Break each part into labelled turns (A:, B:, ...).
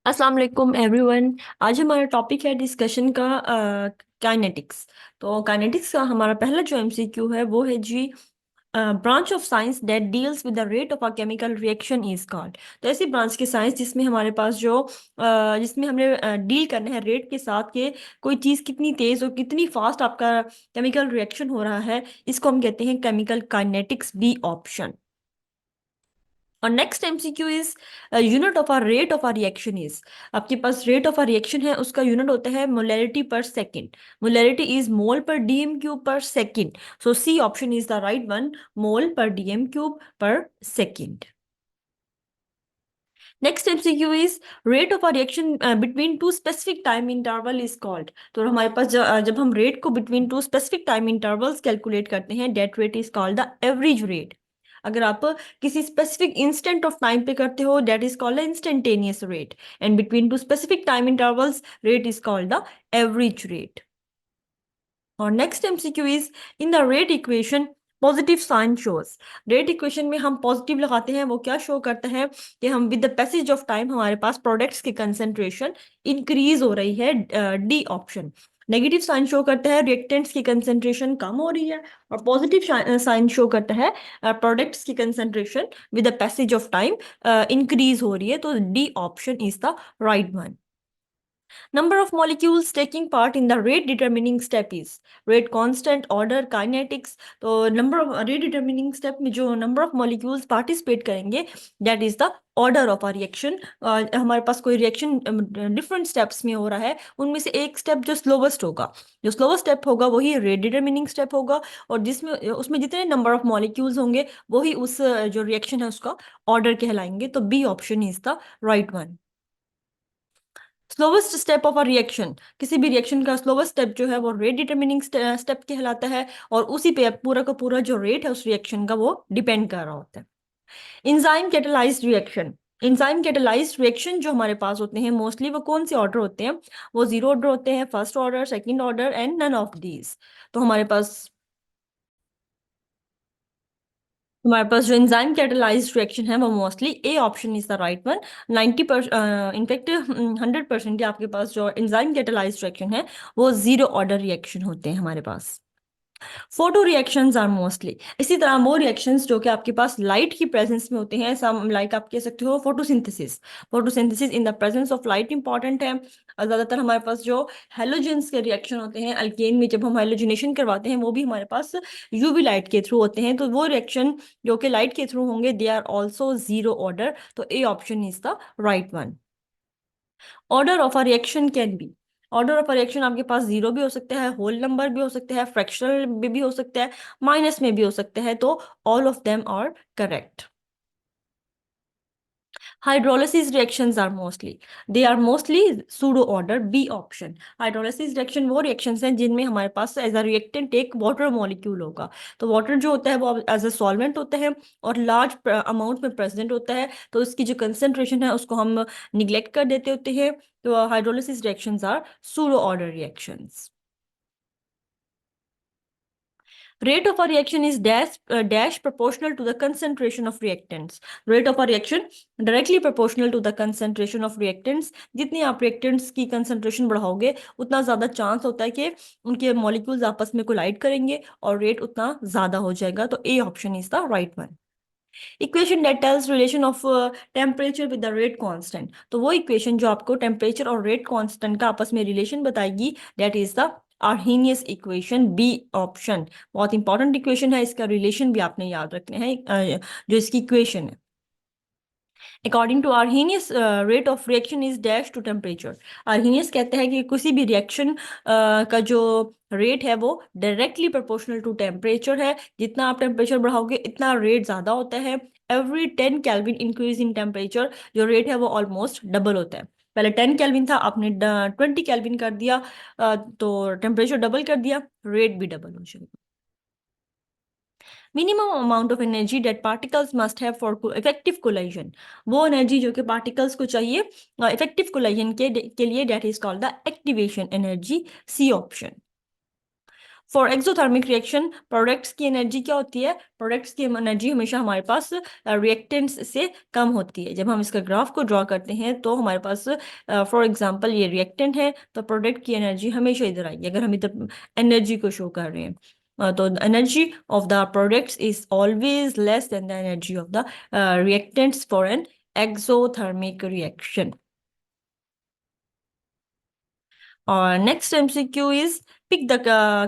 A: अस्सलाम वालेकुम एवरीवन। आज हमारा टॉपिक है डिस्कशन का काइनेटिक्स। तो काइनेटिक्स का हमारा पहला जो एमसीक्यू है वो है जी, branch of science that deals with the rate of a chemical reaction is called. तो ऐसी ब्रांच की साइंस जिसमें हमारे पास जिसमें हमने डील करना है रेट के साथ कि कोई चीज़ कितनी तेज़ और कितनी फास्ट आपका केमिकल रिएक्शन हो रहा है, इसको हम कहते हैं केमिकल काइनेटिक्स, बी ऑप्शन। और next MCQ is unit of uh rate of uh reaction is. आपके पास रेट ऑफ आर रिएक्शन है, उसका यूनिट होता है molarity per second. Molarity is mole per DM cube per second. So C option is the right one, mole per DM cube per second. Next MCQ is rate of a reaction between two specific time interval is called. तो हमारे पास जब हम rate को between two specific time intervals calculate करते हैं, that rate is called the average rate. अगर आप किसी स्पेसिफिक इंस्टेंट ऑफ टाइम पे करते हो, that is called the instantaneous rate, and between two specific time intervals rate is called the average rate. और next MCQ is in the rate equation positive sign shows. Rate equation में हम positive लगाते हैं, वो क्या show करता है कि हम with the passage of time हमारे पास प्रोडक्ट्स की कंसेंट्रेशन इंक्रीज हो रही है, D option. Negative sign show करता है रिएक्टेंट्स की कंसेंट्रेशन कम हो रही है, और पॉजिटिव साइन शो करता है प्रोडक्ट्स की concentration with the passage of time increase हो रही है। तो D option is the right one. Number of molecules taking part in the rate determining step is rate constant, order, kinetics. तो number of rate determining step में जो number of molecules participate करेंगे, that is the order of a reaction. हमारे पास कोई reaction different steps में हो रहा है, उनमें से एक step जो slowest होगा, जो slowest step होगा वही rate determining step होगा, और जिसमें उसमें जितने number of molecules होंगे वही उस जो reaction है उसका order कहलाएंगे। तो B option is the right one। Slowest step of a reaction, किसी भी रिएक्शन का स्लोवेस्ट स्टेप जो है वो रेट डिटरमिनिंग स्टेप कहलाता है, और उसी पे पूरा का पूरा जो रेट है उस रिएक्शन का वो डिपेंड कर रहा होता है। Enzyme catalysed reaction, enzyme catalysed reaction जो हमारे पास होते हैं मोस्टली वो कौन से ऑर्डर होते हैं? वो जीरो ऑर्डर होते हैं, first order, second order, and none of these. तो हमारे पास जो एंजाइम कैटेलाइज्ड रिएक्शन है वो mostly A option is the right one. 90% in fact 100% आपके पास जो एंजाइम कैटेलाइज्ड रिएक्शन है वो जीरो ऑर्डर रिएक्शन होते हैं हमारे पास। फोटो रिएक्शंस आर मोस्टली, इसी तरह वो रिएक्शंस जो कि आपके पास लाइट की प्रेजेंस में होते हैं, सम लाइक आप कह सकते हो photosynthesis. Photosynthesis in the presence of light important है। ज्यादातर हमारे पास जो हेलोजेंस के रिएक्शन होते हैं अल्केन में, जब हम हेलोजिनेशन करवाते हैं वो भी हमारे पास यूवी लाइट के थ्रू होते हैं। तो वो रिएक्शन जो कि लाइट के थ्रू होंगे they are also zero order. तो A option is the right one. Order of a reaction can be, order of a reaction आपके पास जीरो भी हो सकता है, होल नंबर भी हो सकता है, फ्रैक्शनल भी हो सकता है, माइनस में भी हो सकता है। तो all of them are correct. Hydrolysis reactions are mostly, they are mostly pseudo order, B option. Hydrolysis reaction वो रिएक्शंस हैं जिनमें हमारे पास एज अ रिएक्टेंट एक वाटर मॉलिक्यूल होगा। तो वाटर जो होता है वो एज अ सॉल्वेंट होता है और लार्ज अमाउंट में प्रेजेंट होता है, तो इसकी जो कंसेंट्रेशन है उसको हम निग्लेक्ट कर देते होते हैं। तो hydrolysis reactions are pseudo order reactions. Rate of a reaction is dash proportional to the concentration of reactants. Rate of a reaction directly proportional to the concentration of reactants. जितनी आप reactants की concentration बढ़ाओगे उतना ज़्यादा chance होता है कि उनके molecules आपस में collide करेंगे और rate उतना ज़्यादा हो जाएगा। तो A option is the right one. Equation that tells relation of temperature with the rate constant, तो वो इक्वेशन जो आपको टेम्परेचर और रेट कांस्टेंट का आपस में रिलेशन बताएगी, that is the Arrhenius equation, B option. बहुत इंपॉर्टेंट इक्वेशन है, इसका रिलेशन भी आपने याद रखना है। जो इसकी इक्वेशन है, according to Arrhenius rate of reaction is dash to temperature. Arrhenius कहते हैं कि किसी भी रिएक्शन का जो रेट है वो डायरेक्टली प्रोपोर्शनल टू टेम्परेचर है। जितना आप टेम्परेचर बढ़ाओगे इतना रेट ज़्यादा होता है। Every 10 kelvin increase in temperature, जो रेट है वो ऑलमोस्ट डबल होता है। पहले 10 केल्विन था, आपने 20 केल्विन कर दिया, तो टेम्परेचर डबल कर दिया, रेट भी डबल हो जाएगा। Minimum amount of energy that particles must have for effective collision, वो एनर्जी जो कि पार्टिकल्स को चाहिए इफेक्टिव कोलाइजन के लिए, that is called the activation energy, C option. For exothermic reaction products की एनर्जी क्या होती है? प्रोडक्ट्स की एनर्जी हमेशा हमारे पास रिएक्टेंट्स से कम होती है। जब हम इसका ग्राफ को ड्रॉ करते हैं तो हमारे पास फॉर एग्जांपल ये रिएक्टेंट है, तो प्रोडक्ट की एनर्जी हमेशा इधर आएगी अगर हम इधर एनर्जी को शो कर रहे हैं। तो energy of the products is always less than the energy of the reactants for an exothermic reaction. और next MCQ is pick the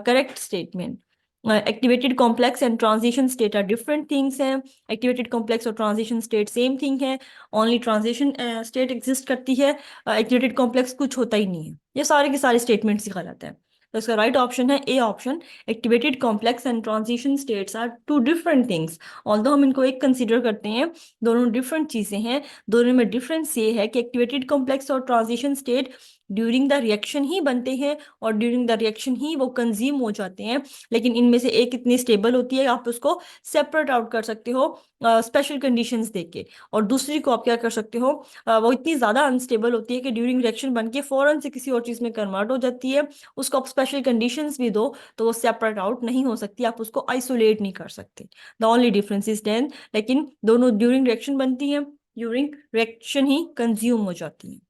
A: correct statement. Activated complex and transition state are different things हैं। Activated complex और transition state same thing है। Only transition state exist करती है। Activated complex कुछ होता ही नहीं है। ये सारे के सारे statements ही गलत हैं। तो इसका राइट ऑप्शन है A option. Activated complex and transition states are two different things. Although हम इनको एक कंसीडर करते हैं, दोनों डिफरेंट चीजें हैं। दोनों में डिफरेंस ये है कि एक्टिवेटेड कॉम्प्लेक्स और transition state during the reaction ही बनते हैं और ड्यूरिंग द रिएक्शन ही वो कंज्यूम हो जाते हैं। लेकिन इनमें से एक इतनी स्टेबल होती है आप उसको सेपरेट आउट कर सकते हो स्पेशल कंडीशंस देके, और दूसरी को आप क्या कर सकते हो, वो इतनी ज़्यादा अनस्टेबल होती है कि ड्यूरिंग रिएक्शन बन के फ़ौरन से किसी और चीज़ में कन्वर्ट हो जाती है। उसको आप स्पेशल कंडीशंस भी दो तो वो सेपरेट आउट नहीं हो सकती, आप उसको आइसोलेट नहीं कर सकते। The only difference is then, लेकिन दोनों ड्यूरिंग रिएक्शन बनती हैं, ड्यूरिंग रिएक्शन ही कंज्यूम हो जाती हैं।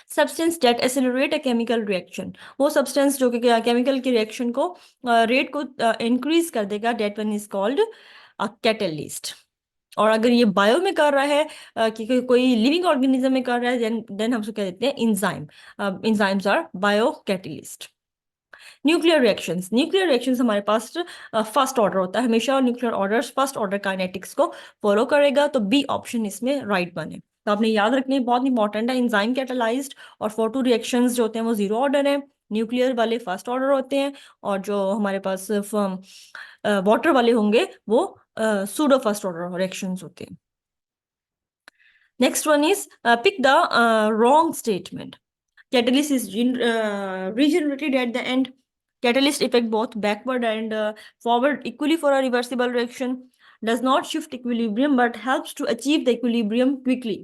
A: सब्सटेंस डेट एसेलरेट अ केमिकल रिएक्शन, वो सब्सटेंस जो कि केमिकल की रिएक्शन को रेट को इंक्रीज कर देगा, that one is called catalyst. और अगर ये बायो में कर रहा है कि कोई लिविंग ऑर्गेनिज्म में कर रहा है, देन हम उसको कह देते हैं enzyme. Enzymes are bio catalyst. Nuclear reactions हमारे पास फर्स्ट ऑर्डर होता है हमेशा, nuclear orders first order kinetics को फॉलो करेगा, तो बी ऑप्शन इसमें राइट बने। तो आपने याद रखने बहुत इंपॉर्टेंट है, इंजाइम कैटालाइज्ड और फोटो रिएक्शंस जो होते हैं वो जीरो ऑर्डर है, न्यूक्लियर वाले फर्स्ट ऑर्डर होते हैं, और जो हमारे पास वाटर वाले होंगे वो सूडो फर्स्ट ऑर्डर रिएक्शंस होते हैं। Next one is pick the wrong statement. Catalyst is regenerated at the end. Catalyst effect both backward and forward equally for a reversible reaction. Does not shift equilibrium but helps to achieve the equilibrium quickly.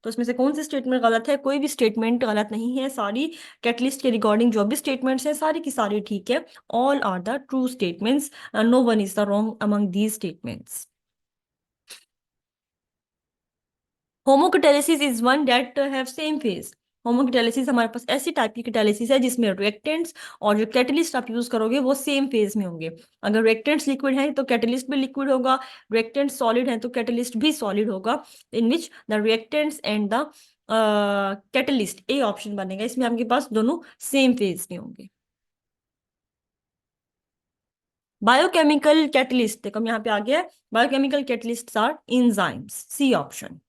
A: तो इसमें से कौन सी statement गलत है? कोई भी statement गलत नहीं है, सारी कैटलिस्ट के रिगार्डिंग जो भी स्टेटमेंट्स हैं सारी की सारी ठीक है। All are the true statements, no one is the wrong among these statements. Homocatalysis is one that have same phase. Homocatalysis हमारे पास ऐसी टाइप की कैटालिसिस है जिसमें रिएक्टेंट्स और जो कैटलिस्ट आप यूज करोगे वो सेम फेज में होंगे। अगर रिएक्टेंट्स लिक्विड है तो कैटलिस्ट भी लिक्विड होगा, रिएक्टेंट्स सॉलिड है तो कैटलिस्ट भी सॉलिड होगा, in which the reactants and the catalyst, A option बनेगा। इसमें आपके पास दोनों सेम फेज में होंगे। बायोकेमिकल कैटलिस्ट देखो यहाँ पे आ गया है, biochemical catalyst are enzymes, C option.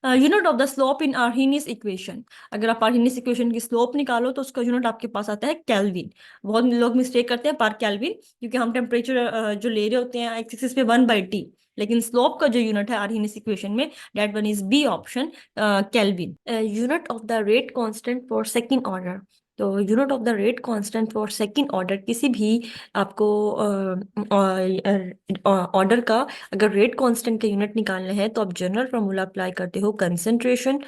A: Unit of the slope in Arrhenius equation, अगर आप आर्हीनियस इक्वेशन की स्लोप निकालो तो उसका यूनिट आपके पास आता है केल्विन। बहुत लोग मिस्टेक करते हैं पर केल्विन, क्योंकि हम टेम्परेचर जो ले रहे होते हैं एक्स एक्सिस पे 1/T, लेकिन स्लोप का जो यूनिट है आर्हीनियस इक्वेशन में, that one is B option, Kelvin. Unit of the rate constant for second order, तो unit of the rate constant for second order, किसी भी आपको ऑर्डर का अगर रेट कांस्टेंट का यूनिट निकालना है तो आप जनरल फॉर्मूला अप्लाई करते हो, कंसंट्रेशन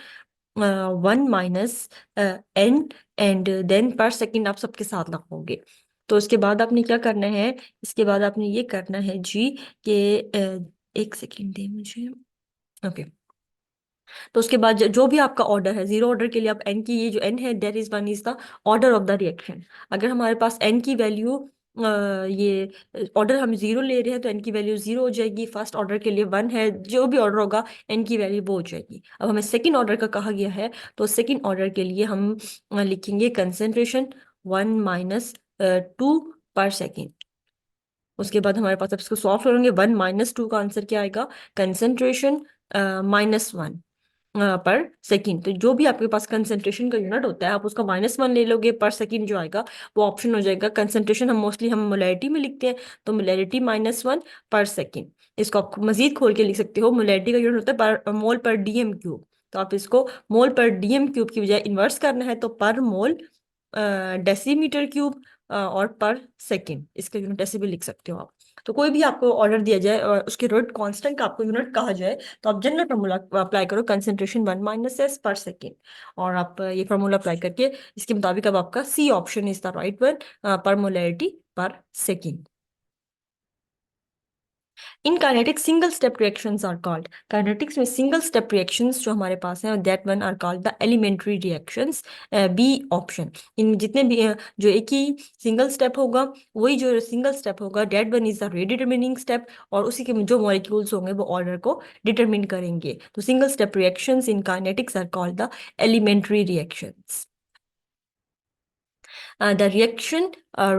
A: 1 - n एंड देन पर सेकंड आप सबके साथ लगाओगे। तो इसके बाद आपने क्या करना है, इसके बाद आपने ये करना है जी कि एक सेकंड दे मुझे, ओके। तो उसके बाद जो भी आपका ऑर्डर है, जीरो ऑर्डर के लिए आप एन की, ये जो एन है that is one is the order of the reaction. अगर हमारे पास एन की वैल्यू ये ऑर्डर हम जीरो ले रहे हैं तो एन की वैल्यू जीरो हो जाएगी, फर्स्ट ऑर्डर के लिए वन है, जो भी ऑर्डर होगा एन की वैल्यू वो हो जाएगी। अब हमें सेकेंड ऑर्डर का कहा गया है तो सेकेंड ऑर्डर के लिए हम लिखेंगे कंसेंट्रेशन 1 - 2 पर सेकेंड। उसके बाद हमारे पास अब इसको सॉल्व करेंगे, 1 - 2 का आंसर क्या आएगा, कंसेंट्रेशन -1 पर सेकेंड। तो जो भी आपके पास कंसेंट्रेशन का यूनिट होता है आप उसका -1 ले लोगे, पर सेकेंड जो आएगा वो ऑप्शन हो जाएगा। कंसेंट्रेशन हम मोस्टली हम मोलैरिटी में लिखते हैं, तो मोलैरिटी -1 पर सेकेंड। इसको आप मजीद खोल के लिख सकते हो, मोलैरिटी का यूनिट होता है पर मोल पर डीएम क्यूब, तो आप इसको मोल पर डीएम क्यूब की बजाय इन्वर्स करना है तो पर मोल डेसीमीटर क्यूब और पर सेकेंड, इसका यूनिट ऐसे भी लिख सकते हो आप। तो कोई भी आपको ऑर्डर दिया जाए और उसके रेट कांस्टेंट का आपको यूनिट कहा जाए, तो आप जनरल फार्मूला अप्लाई करो, कंसंट्रेशन 1 - s/s, और आप ये फार्मूला अप्लाई करके इसके मुताबिक अब आपका C option is the right one, per molarity per second. In kinetics single step reactions are called, kinetics में सिंगल स्टेप रिएक्शंस जो हमारे पास हैं that one are called the elementary reactions, B option. इन जितने भी जो एक ही सिंगल स्टेप होगा, वही जो सिंगल स्टेप होगा that one is the rate determining step, और उसी के जो मॉलिक्यूल्स होंगे वो ऑर्डर को डिटरमिन करेंगे। तो single step reactions in kinetics are called the elementary reactions. The reaction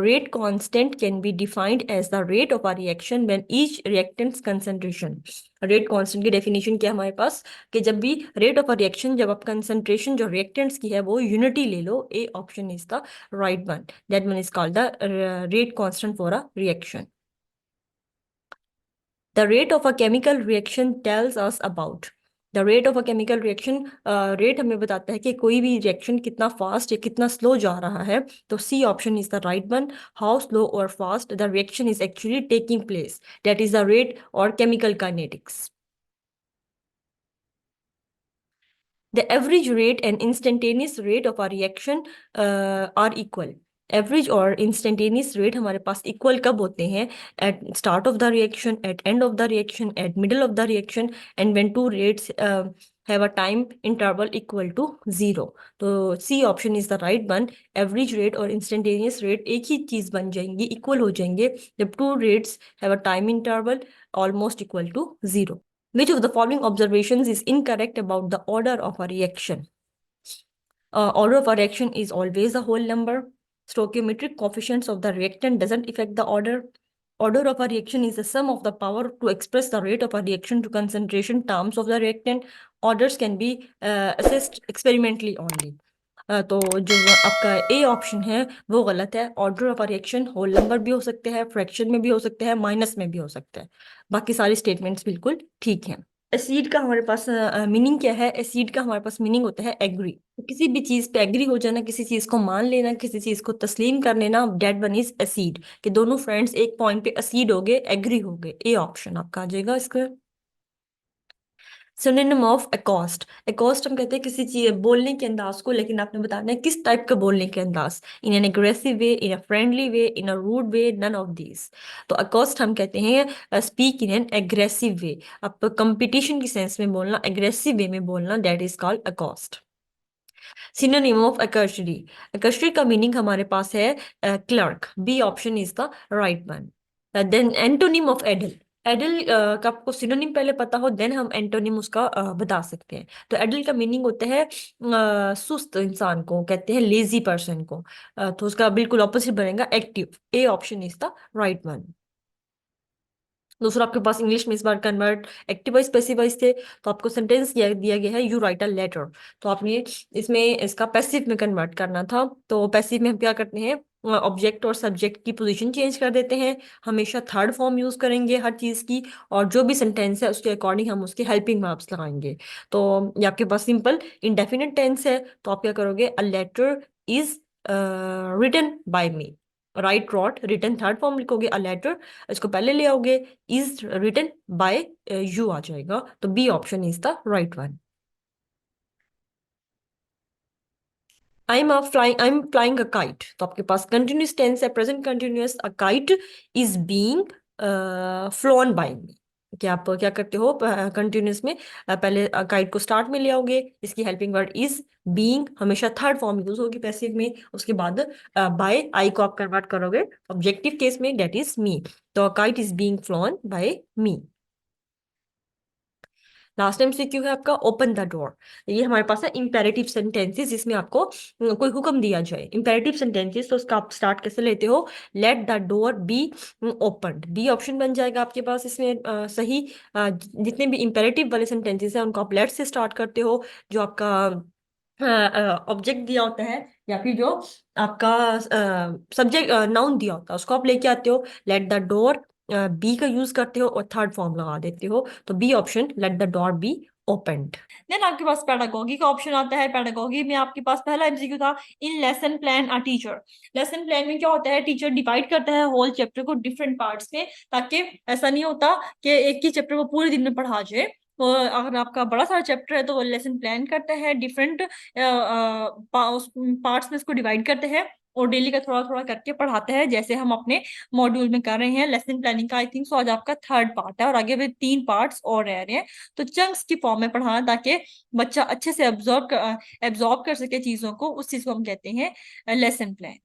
A: rate constant can be defined as the rate of a reaction when each reactant's concentration. Rate constant की definition क्या है हमारे पास, कि जब भी rate of a reaction, जब आप concentration जो रिएक्टेंट्स की है वो यूनिटी ले लो, A option is the right one, that one is called the rate constant for a reaction. The rate of a chemical reaction tells us about, the rate of a chemical reaction, rate हमें बताता है कि कोई भी reaction कितना fast या कितना slow जा रहा है। तो C option is the right one, how slow और fast the reaction is actually taking place, that is the rate और chemical kinetics. The average rate and instantaneous rate of a reaction are equal. Average और instantaneous rate हमारे पास equal कब होते हैं? At start of the reaction, at end of the reaction, at middle of the reaction, and when two rates have a time interval equal to 0। तो C option is the right one, average rate और instantaneous rate एक ही चीज बन जाएंगी, equal हो जाएंगे जब two rates have a time interval almost equal to 0। Which of the following observations is incorrect about the order of a reaction? Order of a reaction is always a whole number. Stoichiometric coefficients of the reactant doesn't affect the order. Order of a reaction is the sum of the power to express the rate of a reaction to concentration terms of the reactant. Orders can be assessed experimentally only. तो जो आपका A option है वो गलत है। Order of a reaction whole number भी हो सकते हैं, फ्रैक्शन में भी हो सकते हैं, माइनस में भी हो सकते हैं। बाकी सारी स्टेटमेंट्स बिल्कुल ठीक हैं। एसिड का हमारे पास मीनिंग क्या है? एसिड का हमारे पास मीनिंग होता है एग्री। तो किसी भी चीज पे एग्री हो जाना, किसी चीज को मान लेना, किसी चीज को तस्लीम कर लेना, डेट वन इज एसिड, कि दोनों फ्रेंड्स एक पॉइंट पे एसिड हो गए, एग्री हो गए। ए ऑप्शन आपका आ जाएगा इसका। सिनोनिम ऑफ अकॉस्ट, अकॉस्ट हम कहते हैं किसी चीज बोलने के अंदाज को, लेकिन आपने बताना है किस टाइप का बोलने के अंदाज, in an aggressive way, in a friendly way, in a rude way, none of these. तो अकॉस्ट हम कहते हैं speak in an aggressive way, आप कंपटीशन की सेंस में बोलना, एग्रेसिव वे में बोलना, that is called accost. Synonym of actuary, actuary का मीनिंग हमारे पास है clerk, B option is the right one. Then antonym of addle, addle का आपको सिनोनिम पहले पता हो देन हम एंटोनिम उसका बता सकते हैं। तो एडल का मीनिंग होता है सुस्त इंसान को कहते हैं, लेजी पर्सन को। तो उसका बिल्कुल ऑपोजिट बनेगा active. A option is the right one. दूसरा आपके पास इंग्लिश में इस बार कन्वर्ट एक्टिव स्पेसिफाइज थे, तो आपको सेंटेंस दिया गया है यू राइट अ लेटर, तो आपने इसमें इसका पैसिव में कन्वर्ट करना था। तो पैसिव में हम क्या करते हैं, ऑब्जेक्ट और सब्जेक्ट की पोजीशन चेंज कर देते हैं, हमेशा थर्ड फॉर्म यूज करेंगे हर चीज की, और जो भी सेंटेंस है उसके अकॉर्डिंग हम उसके हेल्पिंग वर्ब्स लगाएंगे। तो ये आपके पास सिंपल इंडेफिनिट टेंस है, तो आप क्या करोगे, a letter is written by me, write wrote written third form लिखोगे, अ लेटर इसको पहले ले आओगे, इज रिटन बाय यू आ जाएगा। तो B option is the right one. I am flying a kite, तो आपके पास कंटिन्यूस टेंस है, present continuous, a kite is being flown by me, कि आप क्या करते हो कंटिन्यूस में पहले काइट को स्टार्ट में ले आओगे, इसकी हेल्पिंग वर्ड इज, बीइंग हमेशा थर्ड फॉर्म यूज होगी पैसिव में, उसके बाद बाय आई को आप कन्वर्ट करोगे ऑब्जेक्टिव केस में, दैट इज मी। तो kite is being flown by me. Last time से क्यों है आपका ओपन द डोर, ये हमारे पास है इंपेरेटिव सेंटेंसेस, जिसमें आपको कोई हुक्म दिया जाए। इंपेरेटिव सेंटेंसेस तो उसका आप स्टार्ट कैसे लेते हो, let the door be opened, B option बन जाएगा आपके पास इसमें सही। जितने भी इंपेरेटिव वाले सेंटेंसेस हैं उनको आप लेट से स्टार्ट करते हो, जो आपका ऑब्जेक्ट दिया होता है या फिर जो आपका सब्जेक्ट नाउन दिया होता है उसको आप लेके आते हो, लेट द डोर बी का यूज करते हो और थर्ड फॉर्म लगा देते हो। तो B option, let the door be opened. Then आपके पास पेडागोगी का ऑप्शन आता है। पेडागोगी में आपके पास पहला एमसीक्यू था, in lesson plan a teacher. Lesson plan में क्या होता है, टीचर डिवाइड करता है होल चैप्टर को डिफरेंट पार्ट्स में, ताकि ऐसा नहीं होता कि एक ही चैप्टर को पूरे दिन में पढ़ा जाए। तो अगर आपका बड़ा सारा चैप्टर है तो वो लेसन प्लान करता है, डिफरेंट पार्ट्स में इसको डिवाइड करते हैं और डेली का थोड़ा थोड़ा करके पढ़ाते हैं, जैसे हम अपने मॉड्यूल में कर रहे हैं। लेसन प्लानिंग का आई थिंक सो आज आपका थर्ड पार्ट है और आगे भी 3 पार्ट्स और रह रहे हैं। तो चंक्स की फॉर्म में पढ़ाना, ताकि बच्चा अच्छे से एब्जॉर्ब कर सके चीजों को, उस चीज को हम कहते हैं लेसन प्लान।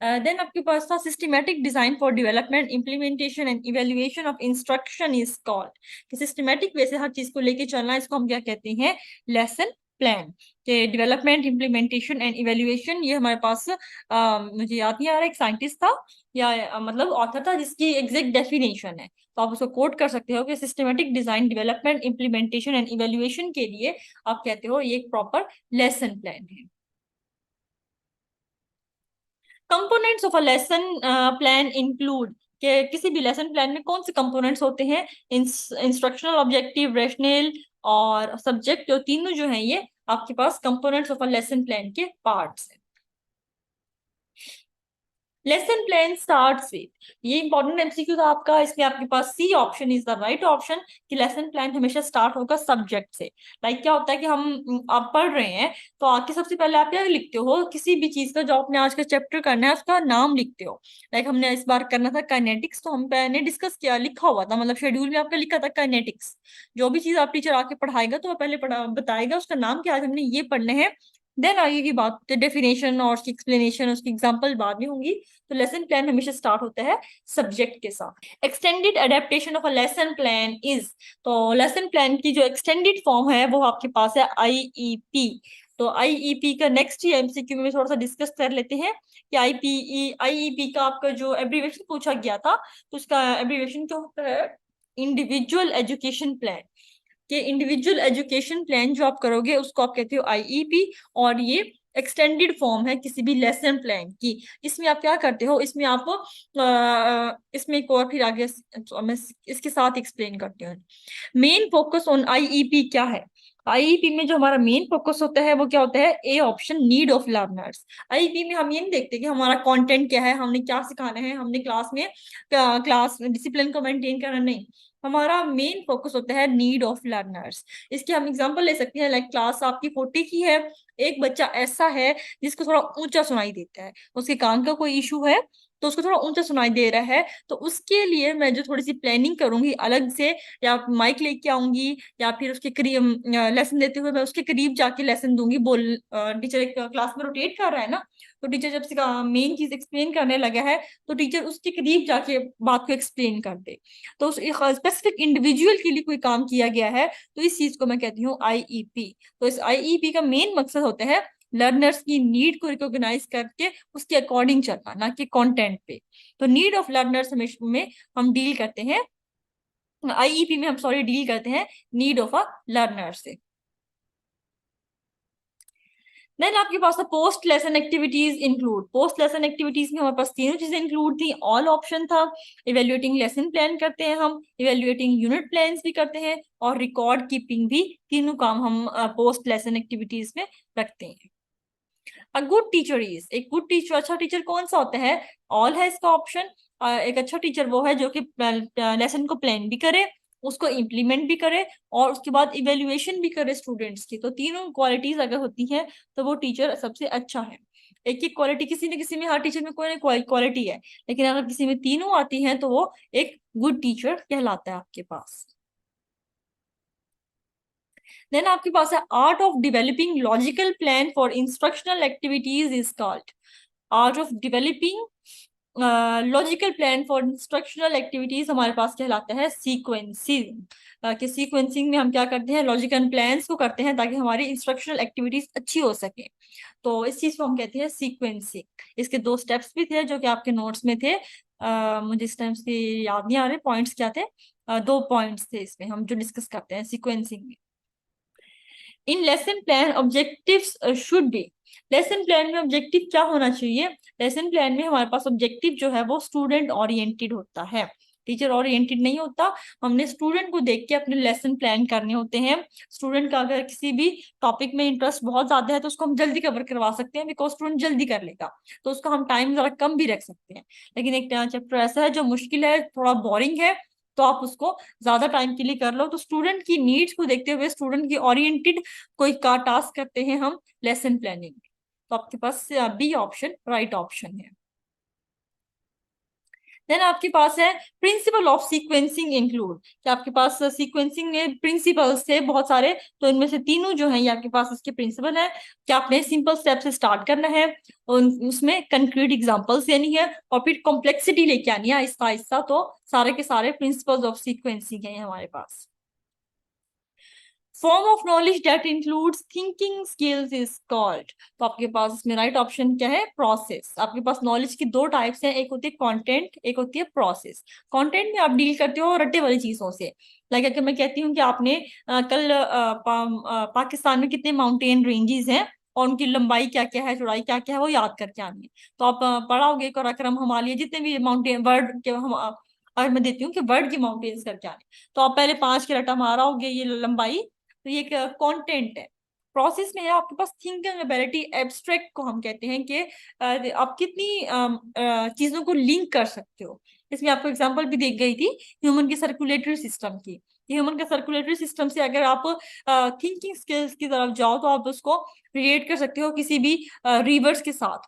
A: देन आपके पास था systematic design for development implementation and evaluation of instruction is called, कि सिस्टमैटिक वे से हर चीज को लेके चलना, इसको हम क्या कहते हैं, लेसन प्लान। के डेवलपमेंट इम्प्लीमेंटेशन एंड इवेल्युएशन, ये हमारे पास मुझे याद नहीं आ रहा, एक साइंटिस्ट था या मतलब ऑथर था जिसकी एग्जैक्ट डेफिनेशन है, तो आप उसको कोट कर सकते हो कि systematic design development implementation and evaluation के लिए आप कहते हो ये एक प्रॉपर लेसन प्लान है। Components of a lesson plan include, के किसी भी लेसन प्लान में कौन से कंपोनेंट्स होते हैं, इंस्ट्रक्शनल, ऑब्जेक्टिव, रैशनल और सब्जेक्ट, जो तीनों जो हैं ये आपके पास components of a lesson plan के पार्ट्स हैं। लेसन प्लान स्टार्ट्स विद, ये इंपॉर्टेंट एमसीक्यू था आपका, इसलिए आपके पास C option is the right option, कि लेसन प्लान हमेशा स्टार्ट होगा सब्जेक्ट से। लाइक क्या होता है कि हम आप पढ़ रहे हैं तो आके सबसे पहले आप क्या लिखते हो, किसी भी चीज का जो आपने आज का चैप्टर करना है उसका नाम लिखते हो। लाइक हमने इस बार करना था काइनेटिक्स, तो हम पहले डिस्कस किया, लिखा हुआ था, मतलब शेड्यूल में आपका लिखा था काइनेटिक्स। जो भी चीज आप टीचर आके पढ़ाएगा तो वह पहले बताएगा उसका नाम क्या, आज हमने ये पढ़ने हैं। देन आगे की बात डेफिनेशन और उसकी एक्सप्लेनेशन, उसकी एग्जांपल बाद में होंगी। तो लेसन प्लान हमेशा स्टार्ट होता है सब्जेक्ट के साथ। Extended adaptation of a lesson plan is, तो लेसन प्लान की जो एक्सटेंडेड फॉर्म है वो आपके पास है आईईपी। तो आईईपी का नेक्स्ट ही एमसीक्यू में थोड़ा सा डिस्कस कर लेते हैं कि आईईपी का आपका जो एब्रीविएशन पूछा गया था, तो उसका एब्रीविएशन क्या होता है, इंडिविजुअल एजुकेशन प्लान। कि इंडिविजुअल एजुकेशन प्लान जो आप करोगे उसको आप कहते हो आईईपी, और ये एक्सटेंडेड फॉर्म है किसी भी लेसन प्लान की। इसमें आप क्या करते हो, इसमें आप इसमें एक और फिर आगे मैं इसके साथ एक्सप्लेन करती हूँ। मेन फोकस ऑन आईईपी क्या है, आईईपी में जो हमारा मेन फोकस होता है वो क्या होता है, A option, need of learners. IEP में हम ये नहीं देखते कि हमारा कंटेंट क्या है, हमने क्या सिखाना है, हमने क्लास में क्लास डिसिप्लिन को मेंटेन करना, नहीं, हमारा मेन फोकस होता है नीड ऑफ लर्नर्स। इसके हम एग्जांपल ले सकते हैं, लाइक क्लास आपकी 40 की है, एक बच्चा ऐसा है जिसको थोड़ा ऊंचा सुनाई देता है, उसके कान का कोई इशू है तो उसको थोड़ा ऊंचा सुनाई दे रहा है, तो उसके लिए मैं जो थोड़ी सी प्लानिंग करूंगी अलग से, या माइक लेके आऊंगी, या फिर उसके करीब लेसन देते हुए मैं उसके करीब जाके लेसन दूंगी। बोल टीचर एक क्लास में रोटेट कर रहा है ना, तो टीचर जब से मेन चीज एक्सप्लेन करने लगा है तो टीचर उसके करीब जाके बात को एक्सप्लेन कर दे। तो उस स्पेसिफिक इंडिविजुअल के लिए कोई काम किया गया है, तो इस चीज को मैं कहती हूँ आईईपी। तो इस आईईपी का मेन मकसद होता है लर्नर्स की नीड को रिकॉग्नाइज करके उसके अकॉर्डिंग चलना, ना कि कंटेंट पे। तो नीड ऑफ लर्नर्स में हम डील करते हैं, आईईपी में हम सॉरी डील करते हैं नीड ऑफ अ लर्नर से। देन आपके पास post lesson activities include, post lesson activities में हमारे पास तीनों चीजें इंक्लूड थी, ऑल ऑप्शन था, इवेल्युएटिंग लेसन प्लान करते हैं हम, इवेल्युएटिंग यूनिट प्लान्स भी करते हैं, और रिकॉर्ड कीपिंग भी, तीनों काम हम पोस्ट लेसन एक्टिविटीज में रखते हैं। अ गुड टीचर इज, एक गुड टीचर, अच्छा टीचर कौन सा होता है, ऑल है इसका ऑप्शन। एक अच्छा टीचर वो है जो कि लेसन को प्लान भी करे, उसको इम्प्लीमेंट भी करे, और उसके बाद इवेल्युएशन भी करे स्टूडेंट्स की। तो तीनों क्वालिटीज अगर होती हैं तो वो टीचर सबसे अच्छा है। एक एक क्वालिटी किसी न किसी में, हर टीचर में कोई ना कोई क्वालिटी है, लेकिन अगर किसी में तीनों आती हैं तो वो एक गुड टीचर कहलाता है आपके पास। देन आपके पास है art of developing logical plan for instructional activities is called, art of developing logical plan for instructional activities हमारे पास कहलाता है सीक्वेंसिंग। कि सीक्वेंसिंग में हम क्या करते हैं, लॉजिकल प्लान्स को करते हैं ताकि हमारी इंस्ट्रक्शनल एक्टिविटीज अच्छी हो सके। तो इस चीज को हम कहते हैं सीक्वेंसिंग। इसके 2 स्टेप्स भी थे जो कि आपके नोट्स में थे, मुझे इस टाइम से याद नहीं आ रहे पॉइंट्स क्या थे, 2 पॉइंट्स थे इसमें हम जो डिस्कस करते हैं सीक्वेंसिंग में। In lesson plan objectives should be, lesson plan में ऑब्जेक्टिव क्या होना चाहिए, लेसन प्लान में हमारे पास ऑब्जेक्टिव जो है वो स्टूडेंट ओरिएंटेड होता है। टीचर ओरिएंटेड नहीं होता। हमने स्टूडेंट को देख के अपने लेसन प्लान करने होते हैं। स्टूडेंट का अगर किसी भी टॉपिक में इंटरेस्ट बहुत ज्यादा है तो उसको हम जल्दी कवर करवा सकते हैं, बिकॉज स्टूडेंट जल्दी कर लेगा, तो उसका हम टाइम जरा कम भी रख सकते हैं। लेकिन एक चैप्टर ऐसा है जो मुश्किल है, थोड़ा बोरिंग है, तो आप उसको ज्यादा टाइम के लिए कर लो। तो स्टूडेंट की नीड्स को देखते हुए, स्टूडेंट की ओरिएंटेड कोई का टास्क करते हैं हम लेसन प्लानिंग। तो आपके पास बी ऑप्शन राइट ऑप्शन है। देन आपके पास है प्रिंसिपल ऑफ सीक्वेंसिंग इंक्लूड, कि आपके पास सीक्वेंसिंग में प्रिंसिपल्स थे बहुत सारे, तो इनमें से तीनों जो है ये आपके पास इसके प्रिंसिपल है कि आपने सिंपल स्टेप से स्टार्ट करना है, उसमें कंक्रीट एग्जांपल्स देनी है और फिर कॉम्प्लेक्सिटी लेके आनी है आहिस्ता आहिस्ता। तो सारे के सारे प्रिंसिपल्स ऑफ सीक्वेंसिंग है हमारे पास। Form of knowledge that includes thinking skills is called. तो आपके पास इसमें राइट ऑप्शन क्या है? प्रोसेस। आपके पास नॉलेज की दो टाइप्स हैं, एक होती है कंटेंट, एक होती है प्रोसेस। कंटेंट में आप डील करते हो रट्टे वाली चीजों से, लाइक अगर मैं कहती हूँ कि आपने कल पाकिस्तान में कितने माउंटेन रेंजेस हैं और उनकी लंबाई क्या क्या है, चौड़ाई क्या क्या है, वो याद करके आनी है। तो आप पढ़ाओगे कराक्रम हिमालय जितने भी माउंटेन वर्ल्ड के हम अगर मैं देती हूँ कि वर्ल्ड की माउंटेन्स करके आने, तो आप पहले 5 के रटा मारोगे ये लंबाई, तो ये एक कंटेंट है। प्रोसेस में है आपके पास थिंकिंग एबिलिटी, एब्स्ट्रैक्ट को हम कहते हैं कि आप कितनी चीजों को लिंक कर सकते हो। इसमें आपको एग्जांपल भी दी गई थी ह्यूमन के सर्कुलेटरी सिस्टम की। ह्यूमन के सर्कुलेटरी सिस्टम से अगर आप थिंकिंग स्किल्स की तरफ जाओ तो आप उसको रिलेट कर सकते हो किसी भी रिवर्स के साथ,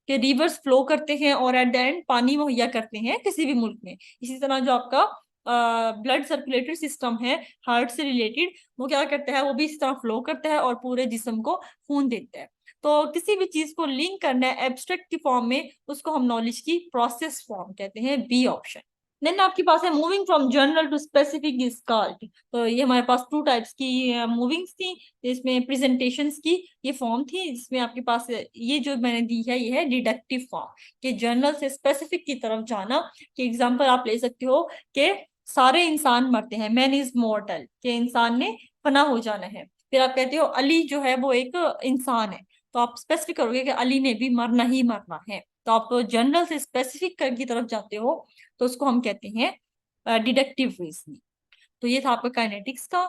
A: कि रिवर्स फ्लो करते हैं और एट द एंड पानी मुहैया करते हैं किसी भी मुल्क में। इसी तरह जो आपका ब्लड सर्कुलेटरी सिस्टम है हार्ट से रिलेटेड, वो क्या करता है, वो भी इस तरह फ्लो करता है और पूरे जिस्म को खून देता है। तो किसी भी चीज को लिंक करना है एब्स्ट्रैक्ट की फॉर्म में, उसको हम नॉलेज की प्रोसेस फॉर्म कहते हैं, बी ऑप्शन। देन आपके पास है moving from general to specific is called. तो ये हमारे पास टू टाइप्स की मूविंग्स थी, इसमें प्रेजेंटेशंस की ये फॉर्म थी, जिसमें आपके पास ये जो मैंने दी है ये है डिडक्टिव फॉर्म, कि जनरल से स्पेसिफिक की तरफ जाना। कि एग्जांपल आप ले सकते हो कि सारे इंसान मरते हैं, मैन इज मॉर्टल, कि इंसान ने फना हो जाना है। फिर आप कहते हो अली जो है वो एक इंसान है, तो आप स्पेसिफिक करोगे कि अली ने भी मरना ही मरना है। तो आप जनरल से स्पेसिफिक की तरफ जाते हो, तो उसको हम कहते हैं डिडक्टिव रीजनिंग। तो ये था आपका काइनेटिक्स का